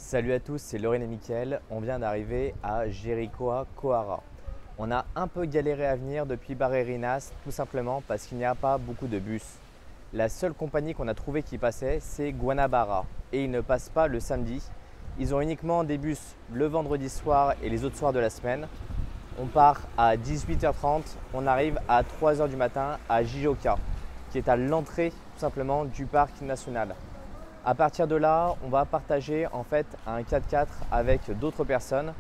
Salut à tous, c'est Lorraine et Mickaël. On vient d'arriver à Jericoacoara. On a un peu galéré à venir depuis Barreirinhas, tout simplement parce qu'il n'y a pas beaucoup de bus. La seule compagnie qu'on a trouvée qui passait, c'est Guanabara. Et ils ne passent pas le samedi. Ils ont uniquement des bus le vendredi soir et les autres soirs de la semaine. On part à 18h30, on arrive à 3h du matin à Jijoka, qui est à l'entrée tout simplement du parc national. À partir de là, on va partager en fait un 4x4 avec d'autres personnes.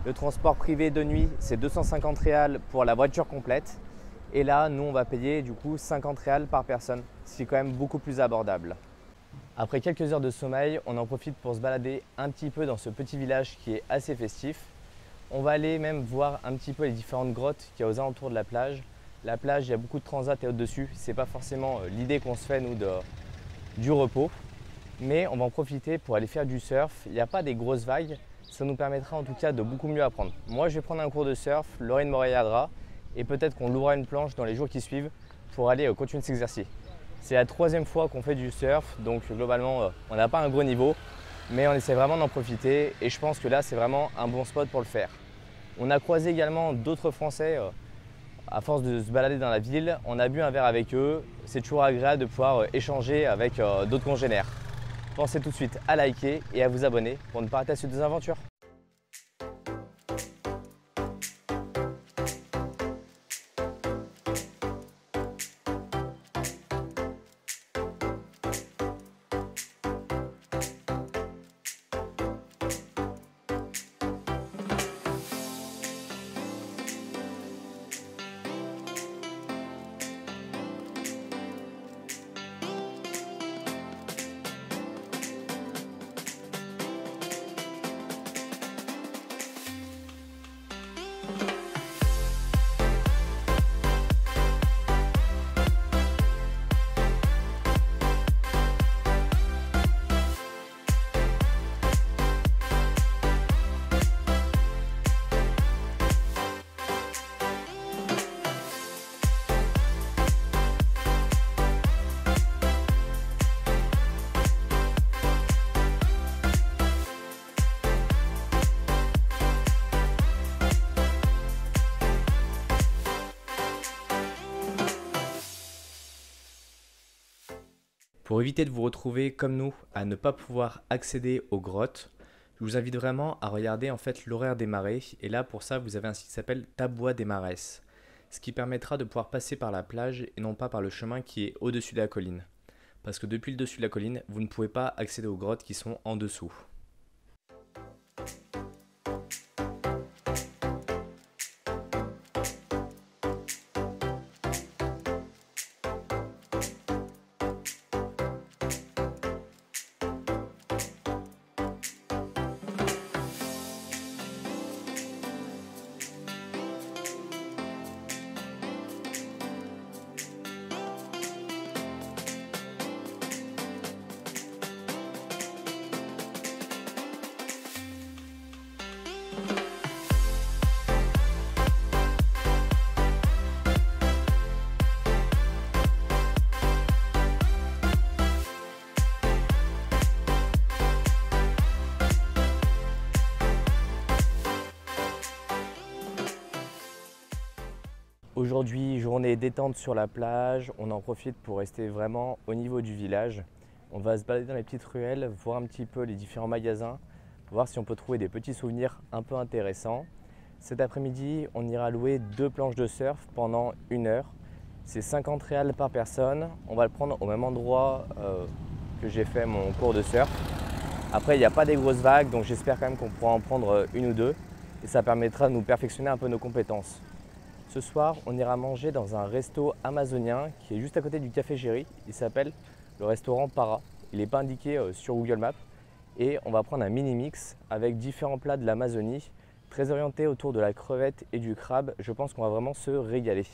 Le transport privé de nuit, c'est 250 réals pour la voiture complète. Et là, nous, on va payer du coup 50 réals par personne, ce qui est quand même beaucoup plus abordable. Après quelques heures de sommeil, on en profite pour se balader un petit peu dans ce petit village qui est assez festif. On va aller même voir un petit peu les différentes grottes qu'il y a aux alentours de la plage. La plage, il y a beaucoup de transats et au-dessus. Ce n'est pas forcément l'idée qu'on se fait, nous, du repos. Mais on va en profiter pour aller faire du surf. Il n'y a pas des grosses vagues. Ça nous permettra en tout cas de beaucoup mieux apprendre. Moi, je vais prendre un cours de surf. Lorraine me regardera. Et peut-être qu'on louera une planche dans les jours qui suivent pour aller continuer de s'exercer. C'est la 3e fois qu'on fait du surf. Donc globalement, on n'a pas un gros niveau. Mais on essaie vraiment d'en profiter et je pense que là, c'est vraiment un bon spot pour le faire. On a croisé également d'autres Français à force de se balader dans la ville. On a bu un verre avec eux. C'est toujours agréable de pouvoir échanger avec d'autres congénères. Pensez tout de suite à liker et à vous abonner pour ne pas rater la suite des aventures. Pour éviter de vous retrouver comme nous à ne pas pouvoir accéder aux grottes, je vous invite vraiment à regarder en fait l'horaire des marées. Et là pour ça vous avez un site qui s'appelle Taboa des Mares, ce qui permettra de pouvoir passer par la plage et non pas par le chemin qui est au-dessus de la colline. Parce que depuis le dessus de la colline, vous ne pouvez pas accéder aux grottes qui sont en dessous. Aujourd'hui, journée détente sur la plage, on en profite pour rester vraiment au niveau du village. On va se balader dans les petites ruelles, voir un petit peu les différents magasins, voir si on peut trouver des petits souvenirs un peu intéressants. Cet après-midi, on ira louer 2 planches de surf pendant 1 heure. C'est 50 réals par personne. On va le prendre au même endroit que j'ai fait mon cours de surf. Après, il n'y a pas des grosses vagues, donc j'espère quand même qu'on pourra en prendre 1 ou 2 et ça permettra de nous perfectionner un peu nos compétences. Ce soir, on ira manger dans un resto amazonien qui est juste à côté du Café Géry. Il s'appelle le restaurant Para. Il n'est pas indiqué sur Google Maps. Et on va prendre un mini mix avec différents plats de l'Amazonie, très orientés autour de la crevette et du crabe. Je pense qu'on va vraiment se régaler.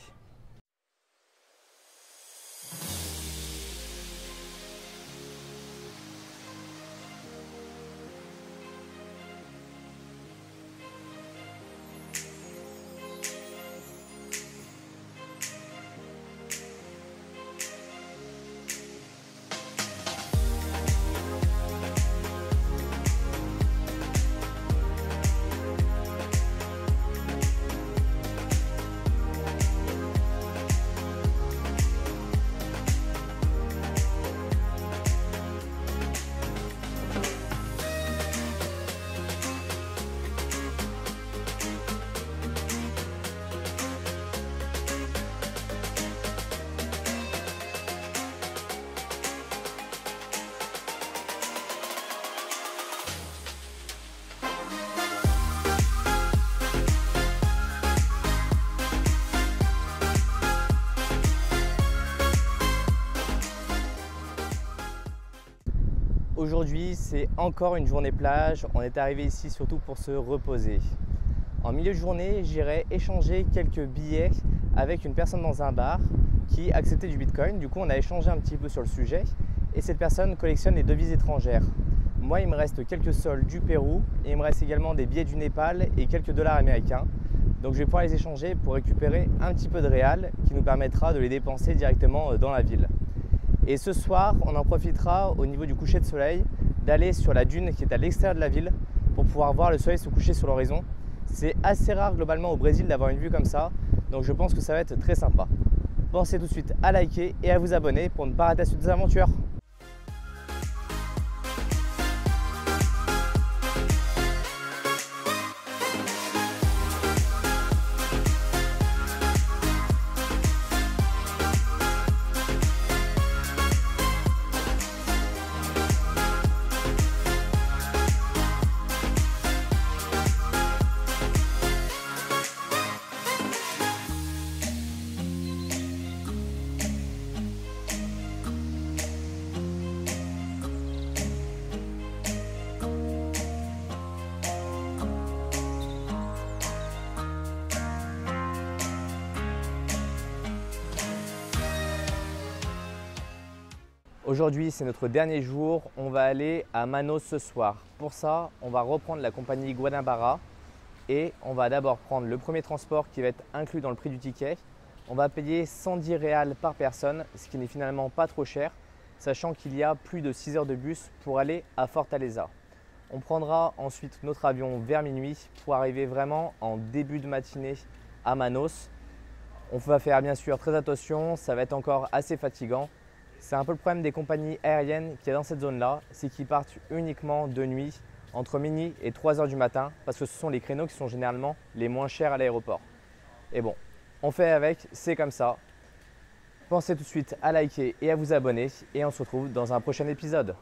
Aujourd'hui, c'est encore une journée plage. On est arrivé ici surtout pour se reposer. En milieu de journée, j'irai échanger quelques billets avec une personne dans un bar qui acceptait du Bitcoin. Du coup, on a échangé un petit peu sur le sujet et cette personne collectionne les devises étrangères. Moi, il me reste quelques sols du Pérou et il me reste également des billets du Népal et quelques dollars américains. Donc, je vais pouvoir les échanger pour récupérer un petit peu de réal qui nous permettra de les dépenser directement dans la ville. Et ce soir, on en profitera au niveau du coucher de soleil d'aller sur la dune qui est à l'extérieur de la ville pour pouvoir voir le soleil se coucher sur l'horizon. C'est assez rare globalement au Brésil d'avoir une vue comme ça, donc je pense que ça va être très sympa. Pensez tout de suite à liker et à vous abonner pour ne pas rater la suite des aventures. Aujourd'hui, c'est notre dernier jour. On va aller à Manaus ce soir. Pour ça, on va reprendre la compagnie Guanabara et on va d'abord prendre le premier transport qui va être inclus dans le prix du ticket. On va payer 110 réals par personne, ce qui n'est finalement pas trop cher, sachant qu'il y a plus de 6 heures de bus pour aller à Fortaleza. On prendra ensuite notre avion vers minuit pour arriver vraiment en début de matinée à Manaus. On va faire bien sûr très attention, ça va être encore assez fatigant. C'est un peu le problème des compagnies aériennes qu'il y a dans cette zone-là, c'est qu'ils partent uniquement de nuit, entre minuit et 3 heures du matin, parce que ce sont les créneaux qui sont généralement les moins chers à l'aéroport. Et bon, on fait avec, c'est comme ça. Pensez tout de suite à liker et à vous abonner, et on se retrouve dans un prochain épisode.